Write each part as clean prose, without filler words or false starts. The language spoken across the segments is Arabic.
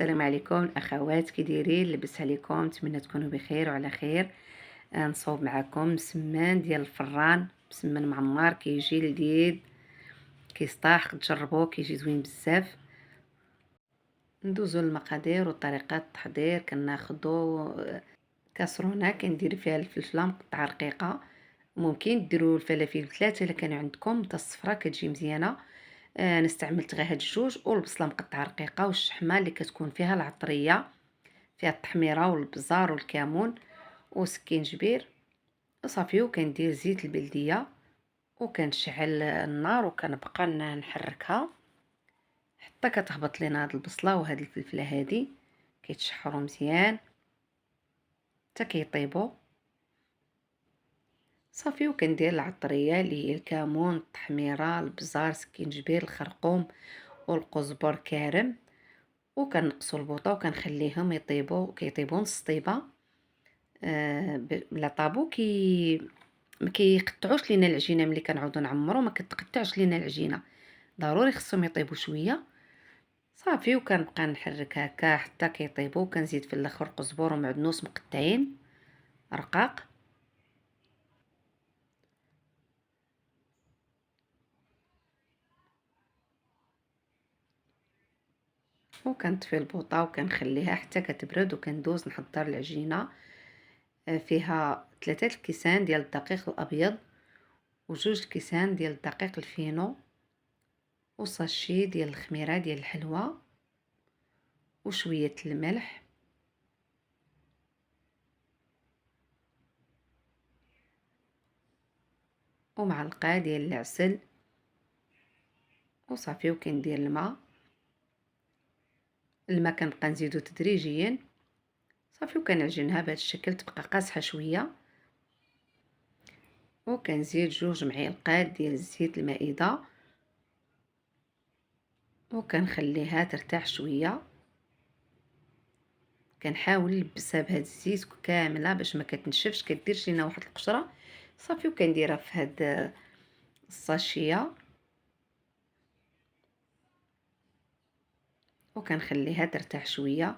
السلام عليكم الاخوات، كي دايرين؟ لاباس عليكم؟ نتمنى تكونوا بخير وعلى خير. نصوب معكم مسمان ديال الفران، مسمان معمر كيجي لذيذ كيسطاح، تجربوه كيجي زوين بزاف. ندوزو للمقادير وطريقه التحضير. كناخذوا كاسرونه كندير فيها الفلفله مقطعه رقيقه، ممكن ديروا الفلافل 3 الا كانوا عندكم، حتى الصفراء كتجي مزيانه. استعملت غير هاد الجوج، والبصله مقطعه رقيقه، والشحمه اللي كتكون فيها العطريه، فيها التحميره والبزار والكمون وسكينجبير وصافي. وكندير زيت البلديه وكنشعل النار وكنبقى نحركها حتى كتهبط لينا هاد البصله وهاد الفلفله هادي، كيتشحروا مزيان حتى كيطيبوا صافي. وكندير العطريه اللي هي الكمون، التحميره، البزار، سكينجبير، الخرقوم والقزبر كارم، وكنقصوا البوطه وكنخليهم يطيبوا. كيطيبوا نص طيبه. لا طابو ما كيقطعوش لينا العجينه. ملي كنعاودو نعمرو ما كتقطعش لينا العجينه، ضروري خصهم يطيبوا شويه صافي. وكنبقى نحرك هكا حتى كيطيبوا. كنزيد في الاخر قزبر ومعدنوس مقطعين رقاق، وكنطفي البوطه وكنخليها حتى كتبرد. وكندوز نحضر العجينه. فيها 3 الكيسان ديال الدقيق الابيض، وجوج الكيسان ديال الدقيق الفينو، وصاشي ديال الخميره ديال الحلوى، وشويه الملح، ومعلقه ديال العسل، وصافي. وكندير الماء كنبقى نزيدو تدريجيا صافي. وكنعجنها بهذا الشكل تبقى قاصحه شويه. وكنزيد 2 معالق ديال الزيت المائده وكنخليها ترتاح شويه. كنحاول نلبسها بهذا الزيت كامله باش ما كتنشفش، كديرش لينا واحد القشره صافي. وكنديرها في هاد الصاشيه وكنخليها ترتاح شويه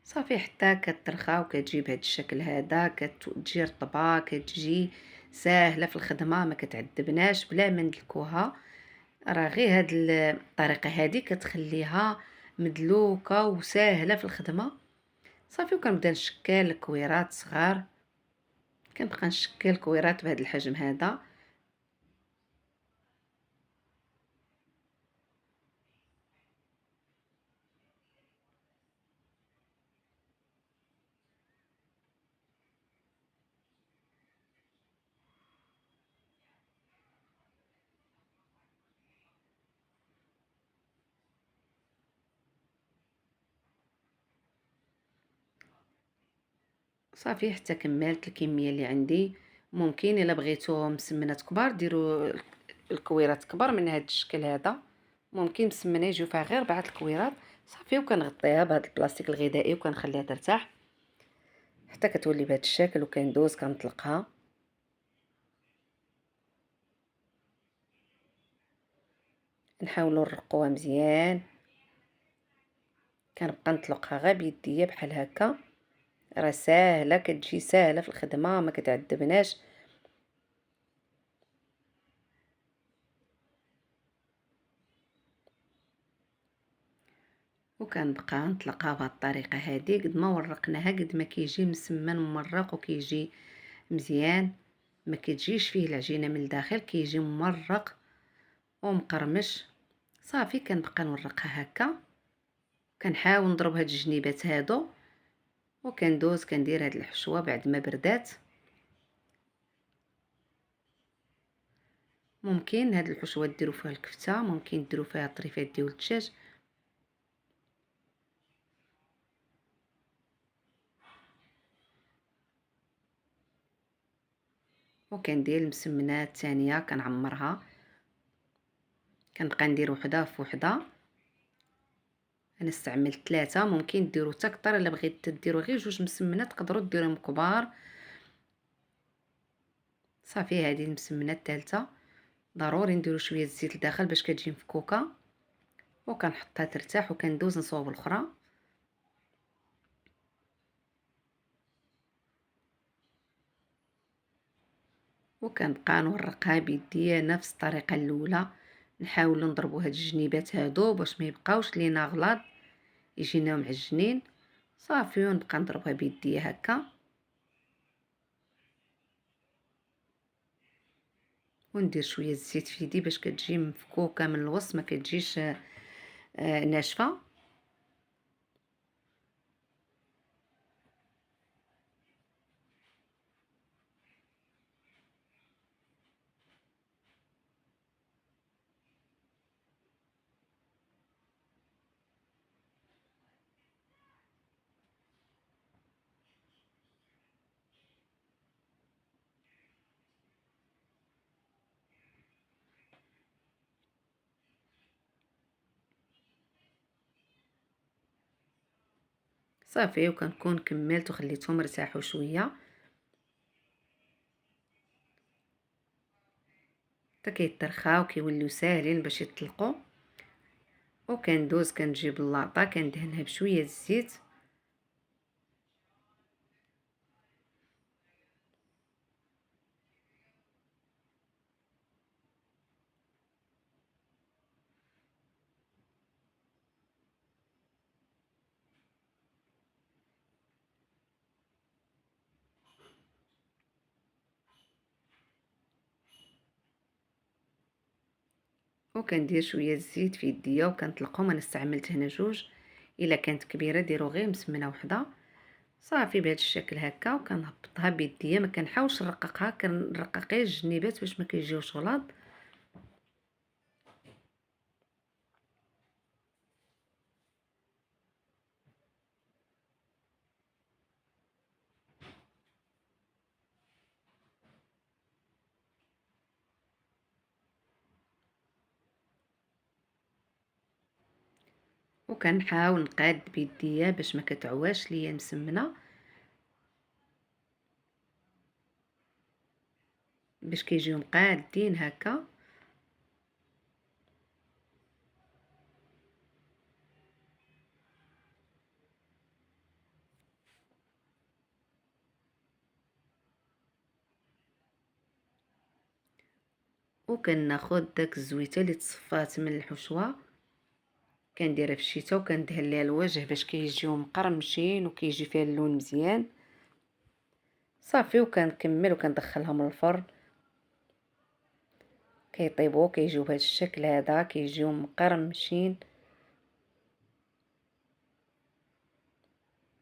صافي حتى كترخى وكتجيب هاد الشكل هذا. كتجي رطبه، كتجي ساهله في الخدمه، ما كتعذبناش بلا ما ندلكوها. راه غير هاد الطريقه هذه كتخليها مدلوكه وساهله في الخدمه صافي. وكنبدا نشكل كويرات صغار، كنبقى نشكل كويرات بهذا الحجم هذا. صافي حتى كملت الكميه اللي عندي. ممكن الا بغيتو مسمنات كبار ديروا الكويرات كبار من هذا الشكل هذا، ممكن مسمنه يجيو فيها غير 4 الكويرات صافي. وكنغطيها بهذا البلاستيك الغذائي وكنخليها ترتاح حتى كتولي بهذا الشكل. وكندوز كنطلقها، نحاولوا نرقوها مزيان. كنبقى نطلقها غير بيديا بحال هكا. راه ساهله، كتجي ساهله في الخدمه، ما كتعذبناش. وكنبقى نطلقها بهذه الطريقه هذه. قد ما ورقناها قد ما كيجي مسمن ممرق وكيجي مزيان، ما كتجيش فيه العجينه من الداخل، كيجي ممرق ومقرمش صافي. كنبقى نورقها هكا، كنحاول نضرب هاد الجنيبات هادو وكندوز كندير هاد الحشوه بعد ما بردات. ممكن هاد الحشوه ديروا فيها الكفته، ممكن ديروا فيها طريفات ديال الدجاج. وكندير المسمنات الثانيه كنعمرها، كنبقى ندير وحده في وحده. انا استعملت 3، ممكن ديروا حتى كثر. الا بغيت ديروا غير 2 مسمنات تقدروا ديروهم كبار صافي. هذه المسمنه الثالثه ضروري نديروا شويه الزيت لداخل باش كتجي مفكوكه. وكنحطها ترتاح وكندوز نصوب الاخرى. وكنبقى نورقها بيديا نفس الطريقه الاولى. نحاولوا نضربوا هاد الجنيبات هادو باش ما يبقاوش لينا غلاظ، يجينا معجنين صافي. ونبقى نضربها بيديا هكا وندير شويه الزيت في يدي باش كتجي مفكوكه من الوسط، ما كتجيش ناشفه. صافي وكنكون كملت وخليتهم ارتاحوا شويه حتى كيترخاو كيوليو ساهلين باش يطلقوا. وكندوز كنجيب اللاطه كندهنها بشويه الزيت وكندير شويه الزيت في يديا وكنطلقهم. انا استعملت هنا جوج، الا كانت كبيره ديروا غير مسمنه وحده. صافي بهذا الشكل هكا وكنهبطها بيديا، ما كنحاولش نرققها، كنرقق غير الجنيبات باش ما كيجيوش غلاظ. وكنحاول نقاد بيديا باش ما كتعواش ليا مسمنه، باش كيجيو مقادين هكا. وكناخذ داك الزويته اللي تصفات من الحشوه كنديرها في الشيته وكندهن ليها الوجه باش كيجيو مقرمشين وكيجي فيها اللون مزيان. صافي وكنكمل وكندخلهم للفرن كيطيبوا كيجيو بهذا الشكل هذا، كيجيو مقرمشين،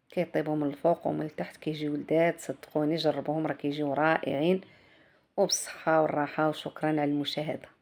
كيطيبوا من الفوق ومن التحت كيجيو لذاذ. صدقوني جربوهم راه كيجيو رائعين. وبالصحه والراحه وشكرا على المشاهده.